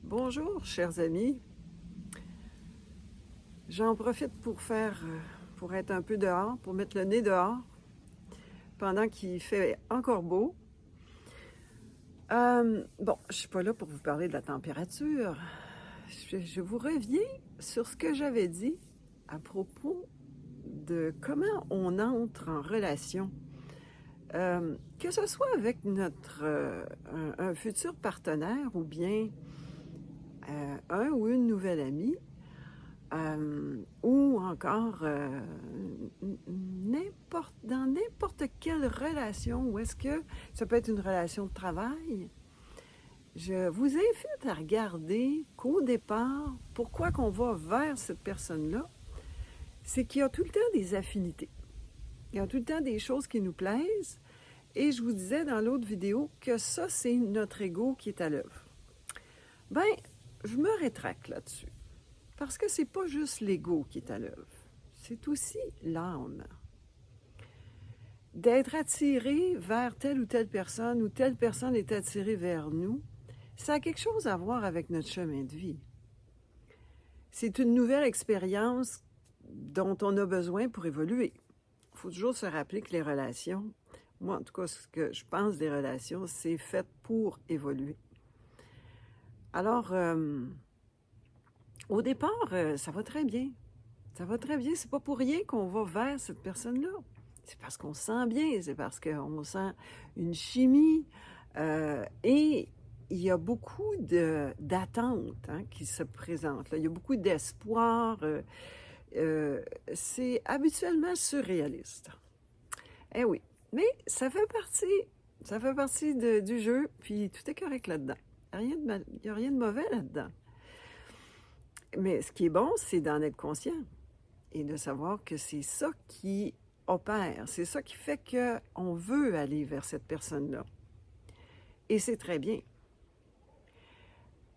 Bonjour, chers amis. J'en profite pour être un peu dehors, pour mettre le nez dehors, pendant qu'il fait encore beau. Bon, je suis pas là pour vous parler de la température. Je vous reviens sur ce que j'avais dit à propos de comment on entre en relation. Que ce soit avec un futur partenaire ou bien un ou une nouvelle amie, ou encore dans n'importe quelle relation, ou est-ce que ça peut être une relation de travail, je vous invite à regarder qu'au départ, pourquoi qu'on va vers cette personne-là, c'est qu'il y a tout le temps des affinités. Il y a tout le temps des choses qui nous plaisent. Et je vous disais dans l'autre vidéo que ça, c'est notre ego qui est à l'œuvre. Ben, je me rétracte là-dessus. Parce que c'est pas juste l'ego qui est à l'œuvre, c'est aussi l'âme. D'être attiré vers telle ou telle personne ou telle personne est attirée vers nous, ça a quelque chose à voir avec notre chemin de vie. C'est une nouvelle expérience dont on a besoin pour évoluer. Il faut toujours se rappeler que les relations, moi en tout cas ce que je pense des relations, c'est fait pour évoluer. Alors, au départ, ça va très bien. Ça va très bien. C'est pas pour rien qu'on va vers cette personne-là. C'est parce qu'on se sent bien, c'est parce qu'on sent une chimie. Et il y a beaucoup d'attentes qui se présentent. Là. Il y a beaucoup d'espoir. C'est habituellement surréaliste. Eh oui. Mais ça fait partie du jeu, puis tout est correct là-dedans. Il n'y a rien de mauvais là-dedans. Mais ce qui est bon, c'est d'en être conscient et de savoir que c'est ça qui opère, c'est ça qui fait qu'on veut aller vers cette personne-là. Et c'est très bien.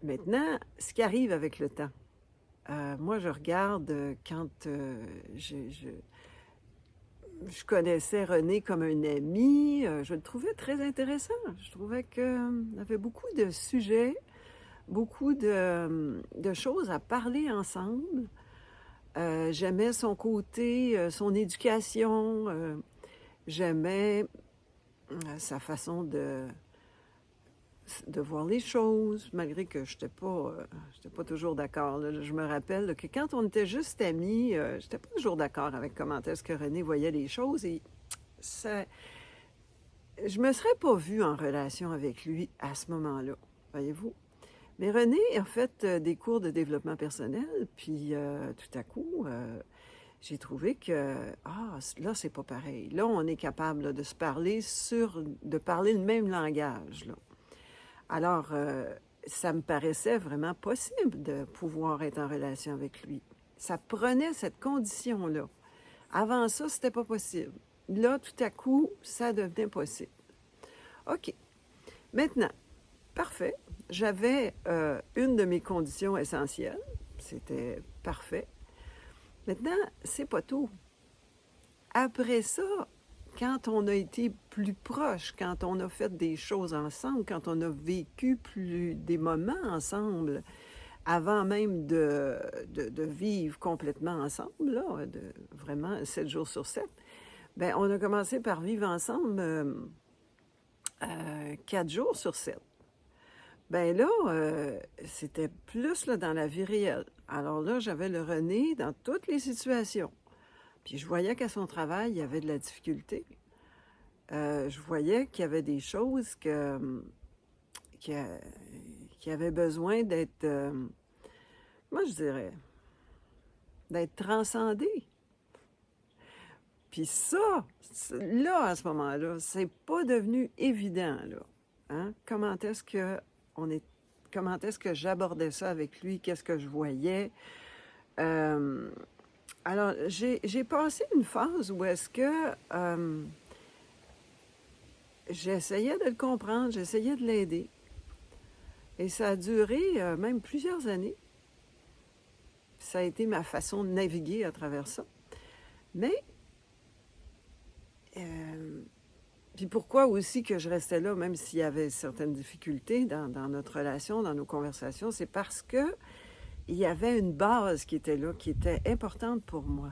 Maintenant, ce qui arrive avec le temps, moi je regarde quand je connaissais René comme un ami, je le trouvais très intéressant. Je trouvais qu'il avait beaucoup de sujets, beaucoup de choses à parler ensemble. J'aimais son côté, son éducation, j'aimais sa façon de voir les choses, malgré que je n'étais pas toujours d'accord. Là. Je me rappelle là, que quand on était juste amis, je n'étais pas toujours d'accord avec comment est-ce que René voyait les choses. Et ça, je ne me serais pas vue en relation avec lui à ce moment-là, voyez-vous. Mais René a fait des cours de développement personnel, puis tout à coup, j'ai trouvé que, là, c'est pas pareil. Là, on est capable là, de se parler de parler le même langage. Là. Alors, ça me paraissait vraiment possible de pouvoir être en relation avec lui. Ça prenait cette condition-là. Avant ça, c'était pas possible. Là, tout à coup, ça devenait possible. OK. Maintenant, parfait. J'avais une de mes conditions essentielles. C'était parfait. Maintenant, c'est pas tout. Après ça, quand on a été plus proche, quand on a fait des choses ensemble, quand on a vécu des moments ensemble, avant même de vivre complètement ensemble, là, vraiment 7 jours sur 7, ben on a commencé par vivre ensemble 4 jours sur 7. Ben là, c'était plus là, dans la vie réelle. Alors là, j'avais le René dans toutes les situations. Puis je voyais qu'à son travail, il y avait de la difficulté. Je voyais qu'il y avait des choses qui avaient besoin d'être, moi je dirais, d'être transcendées. Puis ça, là, à ce moment-là, c'est pas devenu évident, là. Hein? Comment est-ce que j'abordais ça avec lui? Qu'est-ce que je voyais? Alors, j'ai passé une phase où est-ce que j'essayais de le comprendre, j'essayais de l'aider. Et ça a duré même plusieurs années. Ça a été ma façon de naviguer à travers ça. Mais Puis pourquoi aussi que je restais là, même s'il y avait certaines difficultés dans notre relation, dans nos conversations, c'est parce que il y avait une base qui était là, qui était importante pour moi.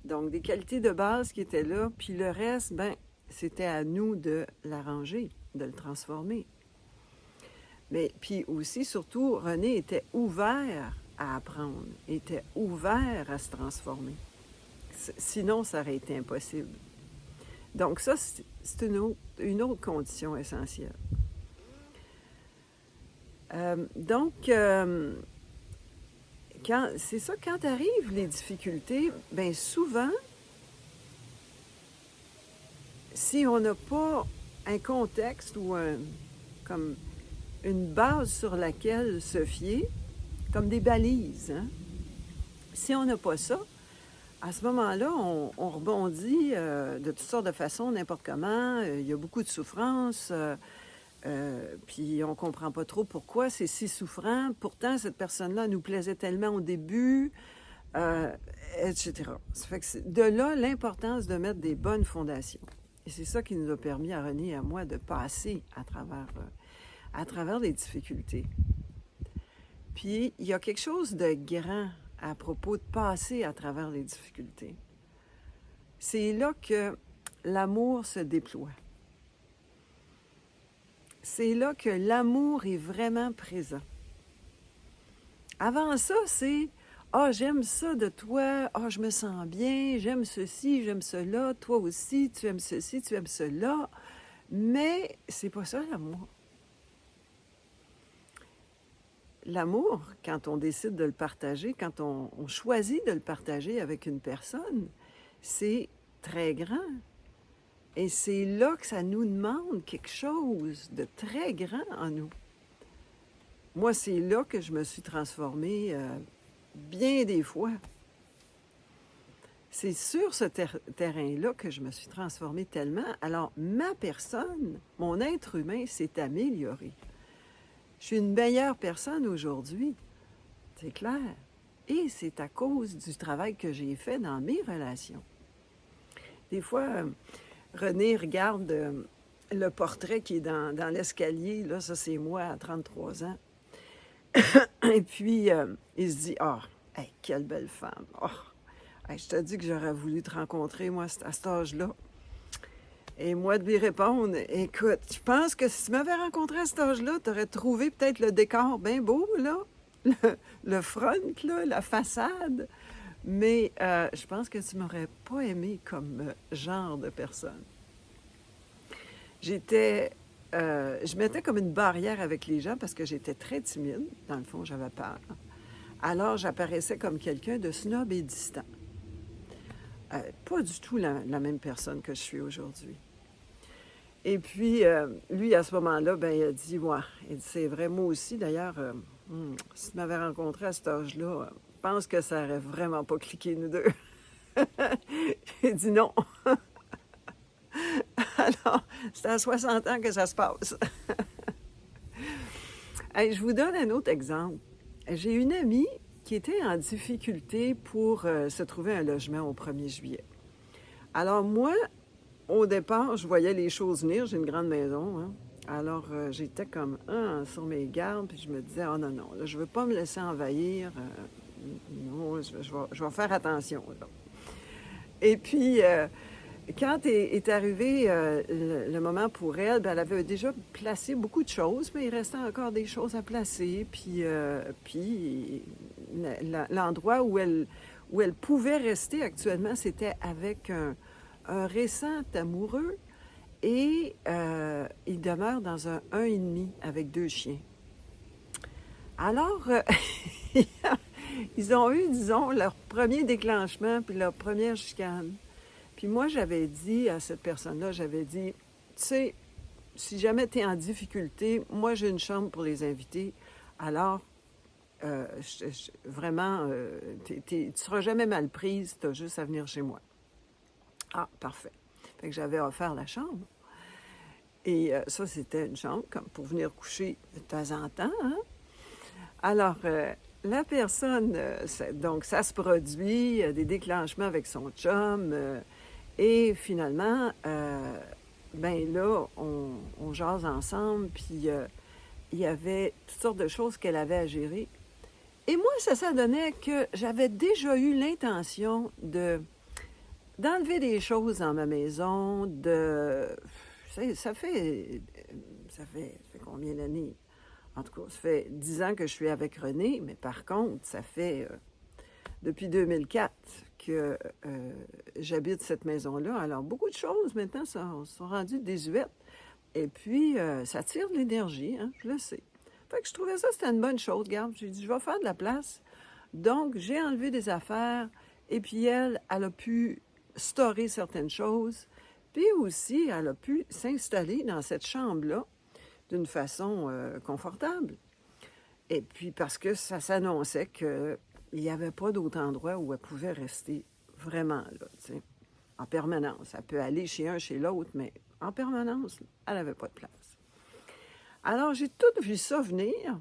Donc, des qualités de base qui étaient là, puis le reste, ben, c'était à nous de l'arranger, de le transformer. Mais puis aussi, surtout, René était ouvert à apprendre, était ouvert à se transformer. Sinon, ça aurait été impossible. Donc ça, c'est une autre condition essentielle. C'est ça, quand arrivent les difficultés, bien souvent, si on n'a pas un contexte ou comme une base sur laquelle se fier, comme des balises, hein? Si on n'a pas ça, à ce moment-là, on rebondit de toutes sortes de façons, n'importe comment. Il y a beaucoup de souffrance, puis on ne comprend pas trop pourquoi c'est si souffrant. Pourtant, cette personne-là nous plaisait tellement au début, etc. Ça fait que de là, l'importance de mettre des bonnes fondations. Et c'est ça qui nous a permis à René et à moi de passer à travers les difficultés. Puis, il y a quelque chose de grand à propos de passer à travers les difficultés. C'est là que l'amour se déploie. C'est là que l'amour est vraiment présent. Avant ça, c'est « Ah, j'aime ça de toi, ah, je me sens bien, j'aime ceci, j'aime cela, toi aussi, tu aimes ceci, tu aimes cela. » Mais c'est pas ça l'amour. L'amour, quand on décide de le partager, quand on choisit de le partager avec une personne, c'est très grand. Et c'est là que ça nous demande quelque chose de très grand en nous. Moi, c'est là que je me suis transformée bien des fois. C'est sur ce terrain-là que je me suis transformée tellement. Alors, ma personne, mon être humain s'est amélioré. Je suis une meilleure personne aujourd'hui, c'est clair. Et c'est à cause du travail que j'ai fait dans mes relations. Des fois, René regarde le portrait qui est dans l'escalier. Là, ça, c'est moi à 33 ans. Et puis, il se dit « Ah, hey, quelle belle femme! Oh, hey, je te dis que j'aurais voulu te rencontrer, moi, à cet âge-là. » Et moi, de lui répondre, écoute, je pense que si tu m'avais rencontré à cet âge-là, tu aurais trouvé peut-être le décor bien beau, là, le front, là, la façade, mais je pense que tu m'aurais pas aimé comme genre de personne. Je mettais comme une barrière avec les gens parce que j'étais très timide. Dans le fond, j'avais peur. Alors, j'apparaissais comme quelqu'un de snob et distant. Pas du tout la même personne que je suis aujourd'hui. Et puis, lui, à ce moment-là, ben, il a dit, ouais, il dit, c'est vrai, moi aussi, d'ailleurs, si tu m'avais rencontré à cet âge-là, je pense que ça n'aurait vraiment pas cliqué, nous deux. J'ai dit non. Alors, c'est à 60 ans que ça se passe. Hey, je vous donne un autre exemple. J'ai une amie qui était en difficulté pour se trouver un logement au 1er juillet. Alors moi, au départ, je voyais les choses venir. J'ai une grande maison, hein? Alors j'étais comme sur mes gardes, puis je me disais, oh non, là, je ne veux pas me laisser envahir. Non, je vais faire attention. Là. Et puis, quand est arrivé le moment pour elle, ben, elle avait déjà placé beaucoup de choses, mais il restait encore des choses à placer. Puis l'endroit où elle pouvait rester actuellement, c'était avec un récent amoureux et il demeure dans un 1,5 avec 2 chiens. Alors, ils ont eu, disons, leur premier déclenchement puis leur première chicane. Puis moi, j'avais dit à cette personne-là, j'avais dit, tu sais, si jamais tu es en difficulté, moi, j'ai une chambre pour les invités. Alors, vraiment, tu ne seras jamais mal prise, tu as juste à venir chez moi. Ah, parfait. Fait que j'avais offert la chambre. Et ça, c'était une chambre comme pour venir coucher de temps en temps. Hein? Alors, la personne, donc ça se produit, des déclenchements avec son chum, et finalement, ben là, on jase ensemble, puis il y avait toutes sortes de choses qu'elle avait à gérer. Et moi, ça donnait que j'avais déjà eu l'intention d'enlever des choses dans ma maison, ça fait combien d'années? En tout cas, ça fait 10 ans que je suis avec René, mais par contre, ça fait depuis 2004 que j'habite cette maison-là. Alors, beaucoup de choses maintenant sont rendues désuètes. Et puis, ça tire de l'énergie, hein, je le sais. Fait que je trouvais ça, c'était une bonne chose. Regarde, j'ai dit, je vais faire de la place. Donc, j'ai enlevé des affaires. Et puis, elle a pu storer certaines choses. Puis aussi, elle a pu s'installer dans cette chambre-là d'une façon confortable. Et puis, parce que ça s'annonçait qu'il n'y avait pas d'autre endroit où elle pouvait rester vraiment là, tu sais, en permanence. Elle peut aller chez un, chez l'autre, mais en permanence, elle n'avait pas de place. Alors, j'ai tout vu ça venir.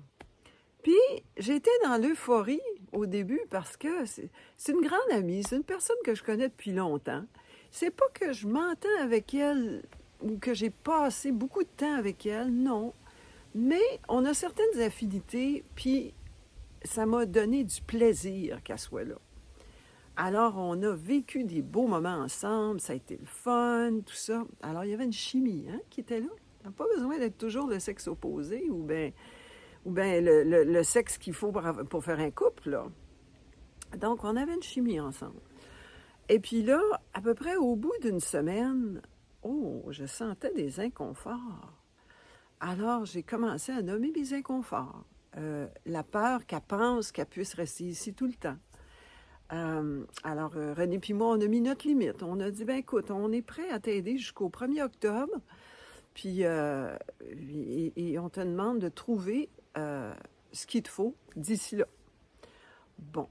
Puis, j'étais dans l'euphorie au début parce que c'est une grande amie, c'est une personne que je connais depuis longtemps. C'est pas que je m'entends avec elle ou que j'ai passé beaucoup de temps avec elle, non. Mais on a certaines affinités, puis ça m'a donné du plaisir qu'elle soit là. Alors, on a vécu des beaux moments ensemble, ça a été le fun, tout ça. Alors, il y avait une chimie qui était là. On n'a pas besoin d'être toujours le sexe opposé ou bien le sexe qu'il faut pour faire un couple, là. Donc, on avait une chimie ensemble. Et puis là, à peu près au bout d'une semaine, je sentais des inconforts. Alors, j'ai commencé à nommer mes inconforts. La peur qu'elle pense qu'elle puisse rester ici tout le temps. Alors, René puis moi, on a mis notre limite. On a dit, ben écoute, on est prêt à t'aider jusqu'au 1er octobre. Puis, et on te demande de trouver ce qu'il te faut d'ici là. Bon,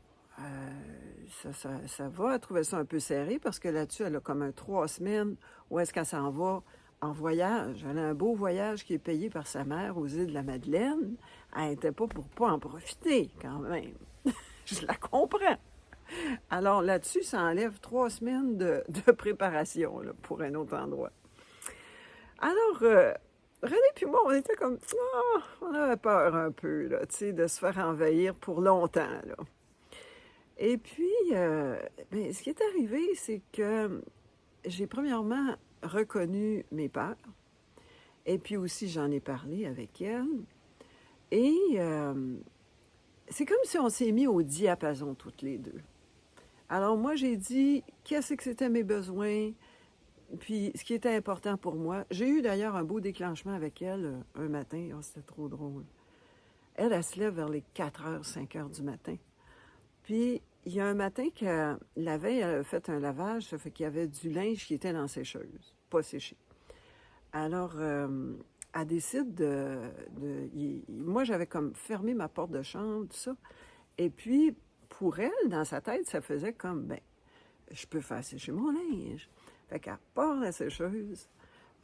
ça va. Elle trouvait ça un peu serré parce que là-dessus, elle a comme 3 semaines où est-ce qu'elle s'en va en voyage. Elle a un beau voyage qui est payé par sa mère aux îles de la Madeleine. Elle n'était pas pour pas en profiter, quand même. Je la comprends. Alors là-dessus, ça enlève 3 semaines de préparation là, pour un autre endroit. Alors, René puis moi, on était comme... on avait peur un peu, là, tu sais, de se faire envahir pour longtemps, là. Et puis, ce qui est arrivé, c'est que j'ai premièrement reconnu mes peurs. Et puis aussi, j'en ai parlé avec elle. Et c'est comme si on s'est mis au diapason toutes les deux. Alors moi, j'ai dit, qu'est-ce que c'était mes besoins, puis ce qui était important pour moi. J'ai eu d'ailleurs un beau déclenchement avec elle un matin. C'était trop drôle. Elle se lève vers les 4h, 5h du matin. Puis, il y a un matin que la veille, elle a fait un lavage, ça fait qu'il y avait du linge qui était dans la sécheuse, pas séché. Alors, elle décide moi, j'avais comme fermé ma porte de chambre, tout ça. Et puis, pour elle, dans sa tête, ça faisait comme, je peux faire sécher mon linge. Fait qu'elle part la sécheuse,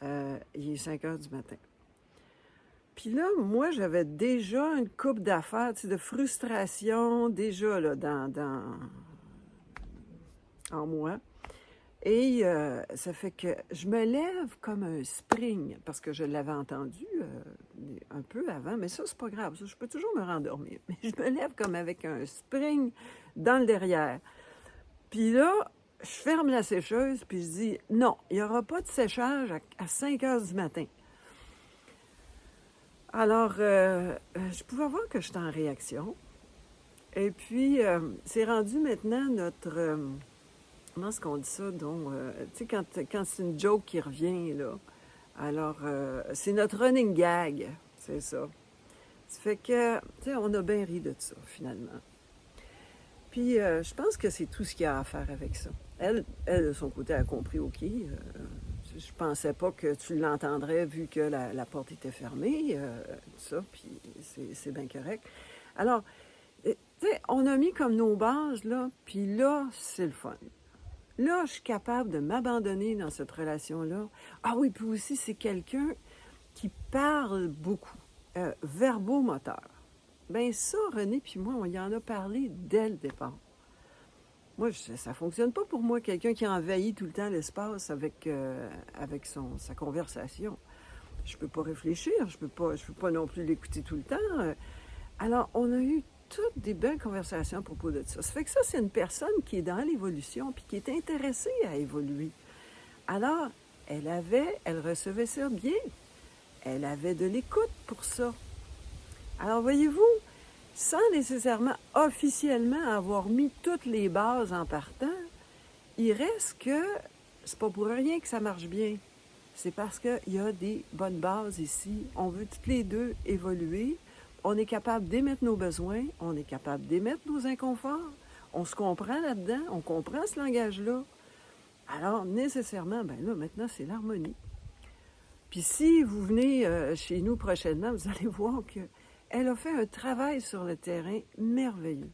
il est 5 heures du matin. Puis là, moi, j'avais déjà une couple d'affaires, tu sais, de frustration, déjà, là, en moi. Et ça fait que je me lève comme un spring, parce que je l'avais entendu un peu avant, mais ça, c'est pas grave, ça, je peux toujours me rendormir. Mais je me lève comme avec un spring dans le derrière. Puis là, je ferme la sécheuse, puis je dis, non, il n'y aura pas de séchage à 5 heures du matin. Alors, je pouvais voir que j'étais en réaction. Et puis, c'est rendu maintenant notre... comment est-ce qu'on dit ça? Donc, tu sais, quand c'est une joke qui revient, là. Alors, c'est notre running gag, c'est ça. Ça fait que, tu sais, on a bien ri de ça, finalement. Puis, je pense que c'est tout ce qu'il y a à faire avec ça. Elle, de son côté, a compris, OK. Je pensais pas que tu l'entendrais vu que la porte était fermée, tout ça, puis c'est bien correct. Alors, tu sais, on a mis comme nos bases, là, puis là, c'est le fun. Là, je suis capable de m'abandonner dans cette relation-là. Ah oui, puis aussi, c'est quelqu'un qui parle beaucoup, verbomoteur. Bien ça, René puis moi, on y en a parlé dès le départ. Moi, ça fonctionne pas pour moi, quelqu'un qui envahit tout le temps l'espace avec sa conversation. Je peux pas réfléchir, je peux pas non plus l'écouter tout le temps. Alors, on a eu toutes des belles conversations à propos de ça. Ça fait que ça, c'est une personne qui est dans l'évolution puis qui est intéressée à évoluer. Alors, elle recevait ça bien. Elle avait de l'écoute pour ça. Alors, voyez-vous, sans nécessairement officiellement avoir mis toutes les bases en partant, il reste que c'est pas pour rien que ça marche bien. C'est parce qu'il y a des bonnes bases ici. On veut toutes les deux évoluer. On est capable d'émettre nos besoins. On est capable d'émettre nos inconforts. On se comprend là-dedans. On comprend ce langage-là. Alors, nécessairement, ben là, maintenant, c'est l'harmonie. Puis si vous venez chez nous prochainement, vous allez voir qu'elle a fait un travail sur le terrain merveilleux.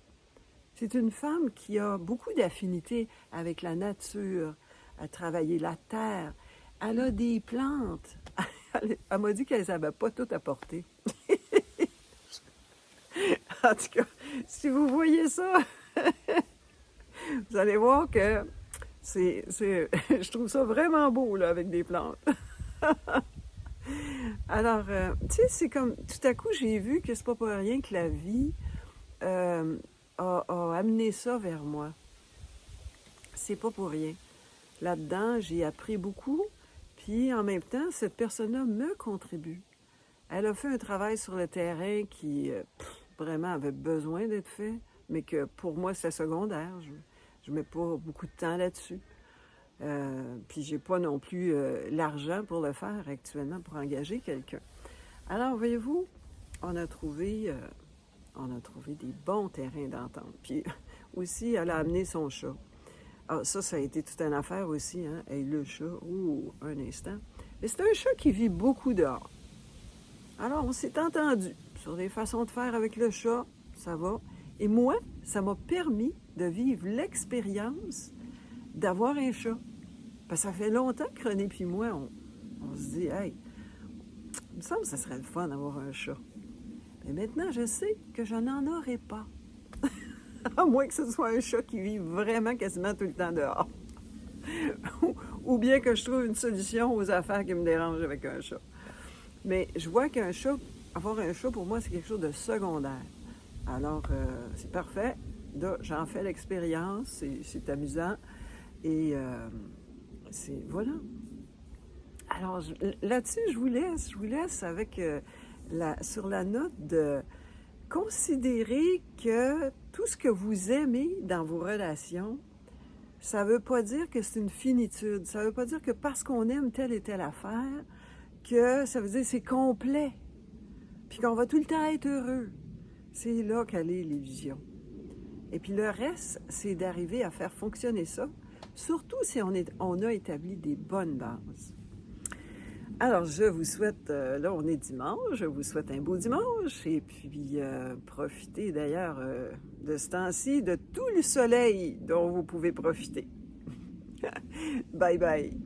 C'est une femme qui a beaucoup d'affinités avec la nature, à travailler la terre. Elle a des plantes. Elle m'a dit qu'elle n'avait pas tout apporté. En tout cas, si vous voyez ça, vous allez voir que je trouve ça vraiment beau, là, avec des plantes. Alors, tu sais, c'est comme, tout à coup, j'ai vu que c'est pas pour rien que la vie a amené ça vers moi. C'est pas pour rien. Là-dedans, j'ai appris beaucoup, puis en même temps, cette personne-là me contribue. Elle a fait un travail sur le terrain qui vraiment avait besoin d'être fait, mais que pour moi, c'est secondaire. Je mets pas beaucoup de temps là-dessus. Puis j'ai pas non plus l'argent pour le faire actuellement, pour engager quelqu'un. Alors, voyez-vous, on a trouvé des bons terrains d'entente. Puis aussi, elle a amené son chat. Ah, ça a été toute une affaire aussi, hein? Et le chat, un instant. Mais c'est un chat qui vit beaucoup dehors. Alors, on s'est entendu sur des façons de faire avec le chat, ça va. Et moi, ça m'a permis de vivre l'expérience d'avoir un chat. Parce que ça fait longtemps que René et moi, on se dit, hey, il me semble que ça serait le fun d'avoir un chat. Mais maintenant, je sais que je n'en aurai pas. À moins que ce soit un chat qui vit vraiment quasiment tout le temps dehors. Ou bien que je trouve une solution aux affaires qui me dérangent avec un chat. Mais je vois avoir un chat, pour moi, c'est quelque chose de secondaire. Alors, c'est parfait. Là, j'en fais l'expérience, c'est amusant. Et voilà. Alors, là-dessus, je vous laisse avec sur la note de considérer que tout ce que vous aimez dans vos relations, ça ne veut pas dire que c'est une finitude. Ça ne veut pas dire que parce qu'on aime telle et telle affaire, que ça veut dire que c'est complet. Puis qu'on va tout le temps être heureux. C'est là qu'elle est l'illusion. Et puis le reste, c'est d'arriver à faire fonctionner ça, surtout si on a établi des bonnes bases. Alors, je vous souhaite, là on est dimanche, je vous souhaite un beau dimanche et puis profitez d'ailleurs de ce temps-ci de tout le soleil dont vous pouvez profiter. Bye bye.